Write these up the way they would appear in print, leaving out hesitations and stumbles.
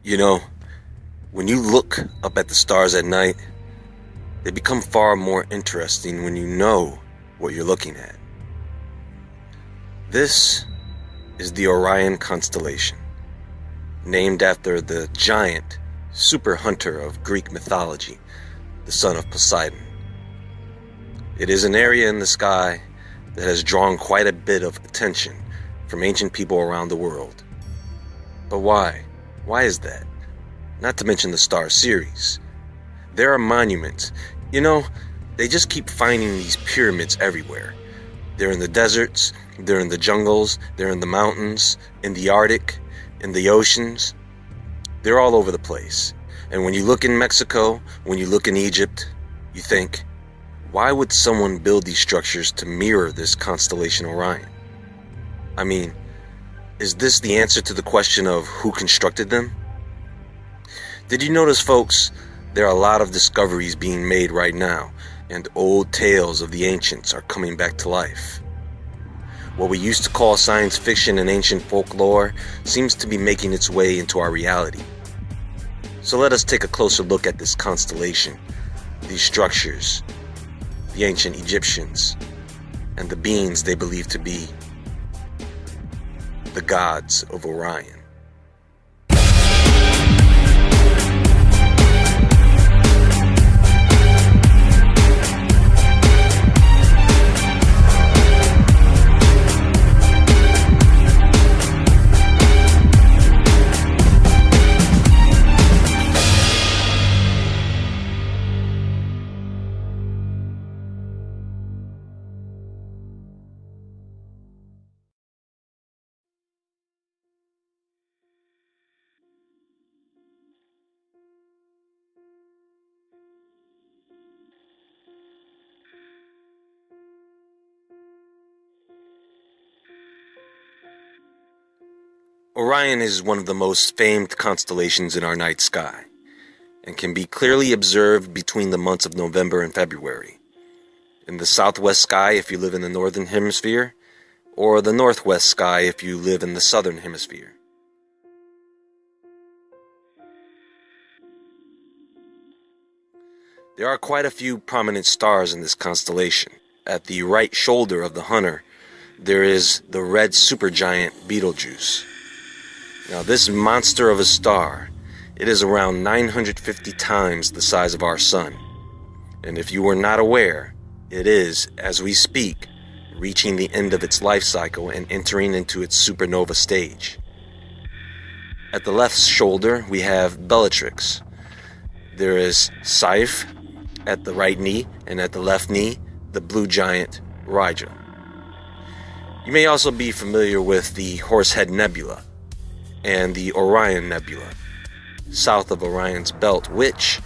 You know, when you look up at the stars at night, they become far more interesting when you know what you're looking at. This is the Orion constellation, named after the giant super hunter of Greek mythology, the son of Poseidon. It is an area in the sky that has drawn quite a bit of attention from ancient people around the world. But why? Why is that? Not to mention the star series. There are monuments. You know, they just keep finding these pyramids everywhere. They're in the deserts, they're in the jungles, they're in the mountains, in the Arctic, in the oceans. They're all over the place. And when you look in Mexico, when you look in Egypt, you think, why would someone build these structures to mirror this constellation Orion? I mean, is this the answer to the question of who constructed them? Did you notice, folks, there are a lot of discoveries being made right now, and old tales of the ancients are coming back to life. What we used to call science fiction and ancient folklore seems to be making its way into our reality. So let us take a closer look at this constellation, these structures, the ancient Egyptians, and the beings they believe to be the gods of Orion. Orion is one of the most famed constellations in our night sky, and can be clearly observed between the months of November and February. In the southwest sky if you live in the northern hemisphere, or the northwest sky if you live in the southern hemisphere. There are quite a few prominent stars in this constellation. At the right shoulder of the hunter, there is the red supergiant Betelgeuse. Now, this monster of a star, it is around 950 times the size of our sun. And if you were not aware, it is, as we speak, reaching the end of its life cycle and entering into its supernova stage. At the left shoulder, we have Bellatrix. There is Saiph at the right knee, and at the left knee, the blue giant Rija. You may also be familiar with the Horsehead Nebula and the Orion Nebula, south of Orion's belt, which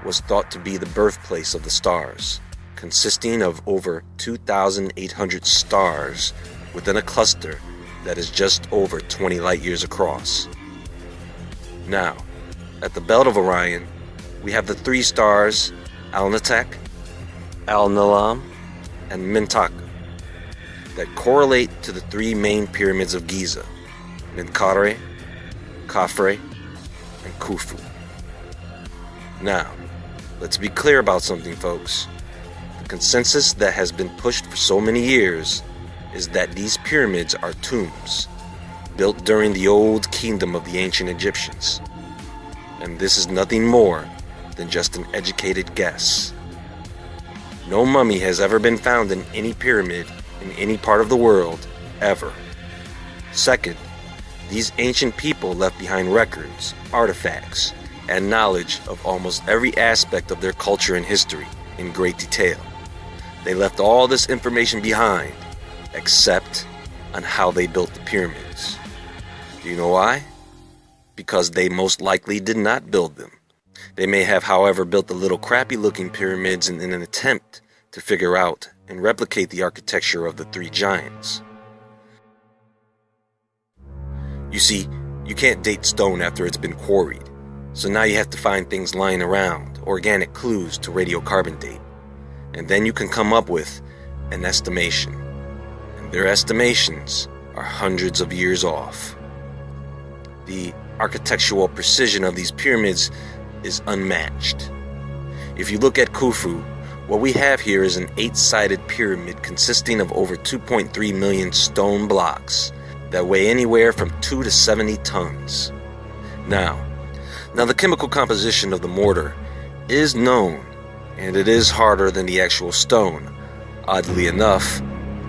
was thought to be the birthplace of the stars, consisting of over 2,800 stars within a cluster that is just over 20 light years across. Now, at the belt of Orion, we have the three stars Alnitak, Alnilam, and Mintaka that correlate to the three main pyramids of Giza, Menkaure, Khafre, and Khufu. Now, let's be clear about something, folks. The consensus that has been pushed for so many years is that these pyramids are tombs built during the old kingdom of the ancient Egyptians. And this is nothing more than just an educated guess. No mummy has ever been found in any pyramid in any part of the world, ever. Second, these ancient people left behind records, artifacts, and knowledge of almost every aspect of their culture and history in great detail. They left all this information behind, except on how they built the pyramids. Do you know why? Because they most likely did not build them. They may have, however, built the little crappy-looking pyramids in an attempt to figure out and replicate the architecture of the three giants. You see, you can't date stone after it's been quarried, so now you have to find things lying around, organic clues to radiocarbon date, and then you can come up with an estimation, and their estimations are hundreds of years off. The architectural precision of these pyramids is unmatched. If you look at Khufu, what we have here is an 8-sided pyramid consisting of over 2.3 million stone blocks that weigh anywhere from 2 to 70 tons. Now the chemical composition of the mortar is known, and it is harder than the actual stone. Oddly enough,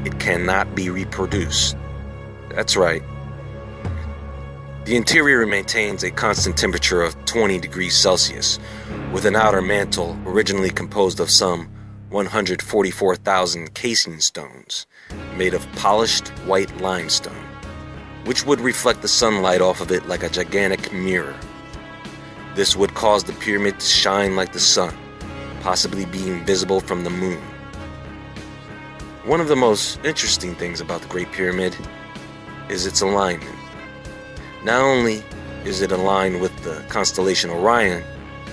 it cannot be reproduced. That's right. The interior maintains a constant temperature of 20 degrees Celsius, with an outer mantle originally composed of some 144,000 casing stones made of polished white limestone, which would reflect the sunlight off of it like a gigantic mirror. This would cause the pyramid to shine like the sun, possibly being visible from the moon. One of the most interesting things about the Great Pyramid is its alignment. Not only is it aligned with the constellation Orion,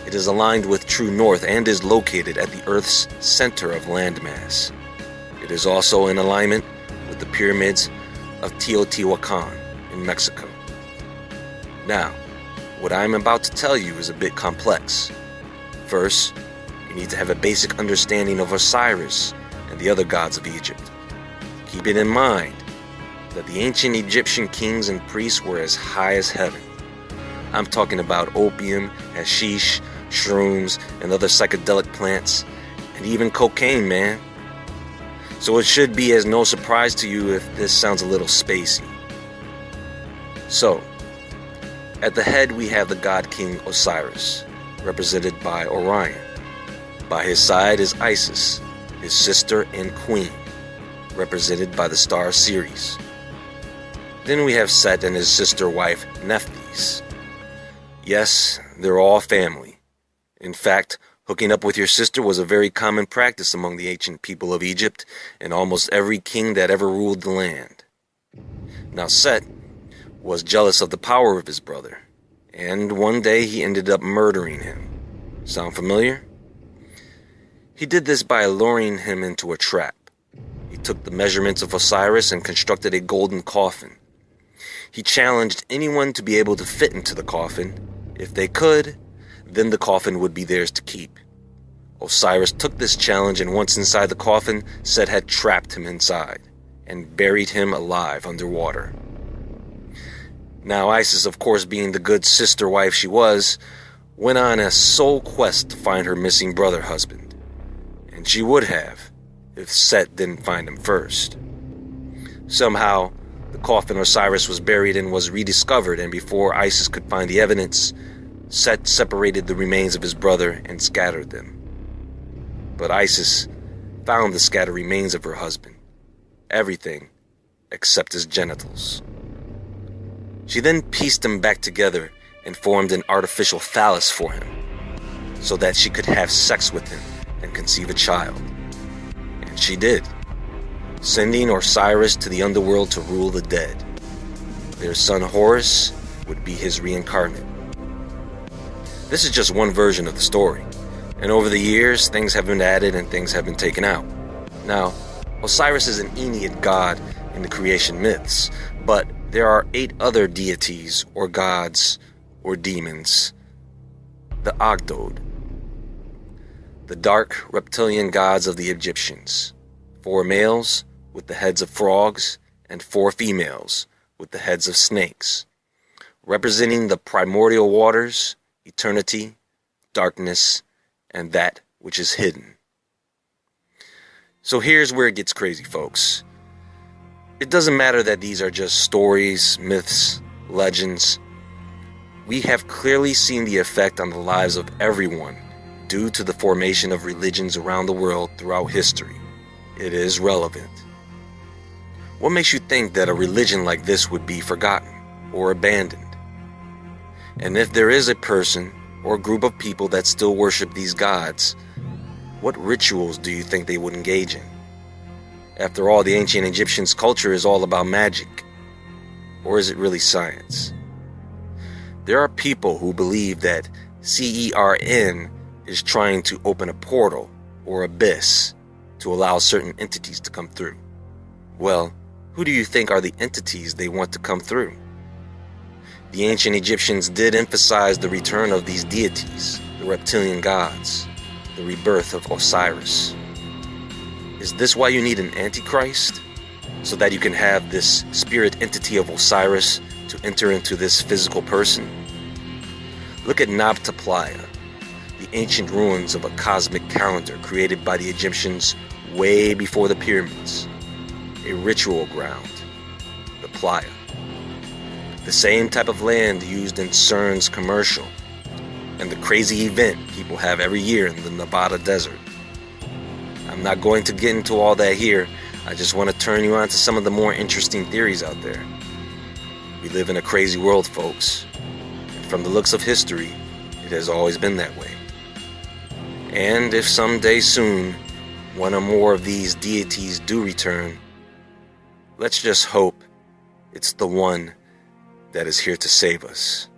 it is aligned with true north and is located at the Earth's center of landmass. It is also in alignment with the pyramids of Teotihuacan in Mexico. Now, what I'm about to tell you is a bit complex. First, you need to have a basic understanding of Osiris and the other gods of Egypt. Keep it in mind that the ancient Egyptian kings and priests were as high as heaven. I'm talking about opium, hashish, shrooms, and other psychedelic plants, and even cocaine, man. So it should be as no surprise to you if this sounds a little spacey. So, at the head we have the god king Osiris, represented by Orion. By his side is Isis, his sister and queen, represented by the star Ceres. Then we have Set and his sister wife Nephthys. Yes, they're all family. In fact, hooking up with your sister was a very common practice among the ancient people of Egypt and almost every king that ever ruled the land. Now Set was jealous of the power of his brother, and one day he ended up murdering him. Sound familiar? He did this by luring him into a trap. He took the measurements of Osiris and constructed a golden coffin. He challenged anyone to be able to fit into the coffin. If they could, then the coffin would be theirs to keep. Osiris took this challenge, and once inside the coffin, Set had trapped him inside and buried him alive underwater. Now Isis, of course, being the good sister wife she was, went on a sole quest to find her missing brother husband. And she would have, if Set didn't find him first. Somehow, the coffin Osiris was buried in was rediscovered, and before Isis could find the evidence, Set separated the remains of his brother and scattered them. But Isis found the scattered remains of her husband. Everything except his genitals. She then pieced them back together and formed an artificial phallus for him, so that she could have sex with him and conceive a child. And she did, sending Osiris to the underworld to rule the dead. Their son Horus would be his reincarnate. This is just one version of the story, and over the years things have been added and things have been taken out. Now, Osiris is an Ennead god in the creation myths, but there are 8 other deities or gods or demons. The Agdod, the dark reptilian gods of the Egyptians, 4 males with the heads of frogs and 4 females with the heads of snakes, representing the primordial waters, eternity, darkness, and that which is hidden. So here's where it gets crazy, folks. It doesn't matter that these are just stories, myths, legends. We have clearly seen the effect on the lives of everyone due to the formation of religions around the world throughout history. It is relevant. What makes you think that a religion like this would be forgotten or abandoned? And if there is a person or group of people that still worship these gods, what rituals do you think they would engage in? After all, the ancient Egyptians' culture is all about magic. Or is it really science? There are people who believe that CERN is trying to open a portal or abyss to allow certain entities to come through. Well, who do you think are the entities they want to come through? The ancient Egyptians did emphasize the return of these deities, the reptilian gods, the rebirth of Osiris. Is this why you need an antichrist? So that you can have this spirit entity of Osiris to enter into this physical person? Look at Nabta-Playa, the ancient ruins of a cosmic calendar created by the Egyptians way before the pyramids. A ritual ground, the Playa. The same type of land used in CERN's commercial, and the crazy event people have every year in the Nevada desert. I'm not going to get into all that here. I just want to turn you on to some of the more interesting theories out there. We live in a crazy world, folks. And from the looks of history, it has always been that way. And if someday soon, one or more of these deities do return, let's just hope it's the one that is here to save us.